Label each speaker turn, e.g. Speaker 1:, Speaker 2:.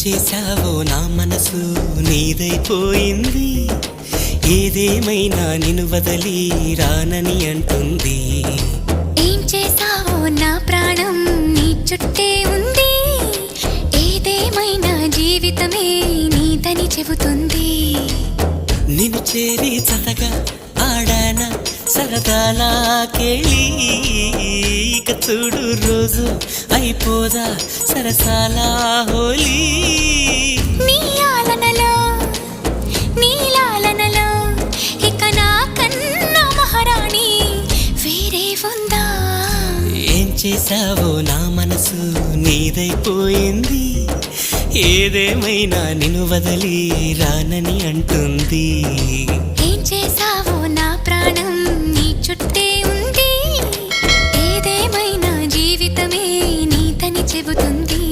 Speaker 1: చేశావో నా మనసు నీదైపోయింది, ఏదేమైనా నిన్ను వదలి రానని అంటుంది.
Speaker 2: ఏం చేశావో నా ప్రాణం నీ చుట్టే ఉంది, ఏదేమైనా జీవితమే నీదని చెబుతుంది.
Speaker 1: నిన్ను చేరి చతగా ఆడాన సరదాలా కేళి, ఇక చూడు రోజు అయిపోదా సరసాల హోలీ.
Speaker 2: నీ ఆలనలో నీ లాలనలో ఇక నా కన్నా మహారాణి వేరే ఉందా?
Speaker 1: ఏం చేశావో నా మనసు నీదైపోయింది, ఏదేమైనా నిన్ను వదలి రానని అంటుంది.
Speaker 2: ఏం చేశావో నా ప్రాణం నీ చుట్టే ఉంది, ఏదేమైనా జీవితమే నీదని చెబుతుంది.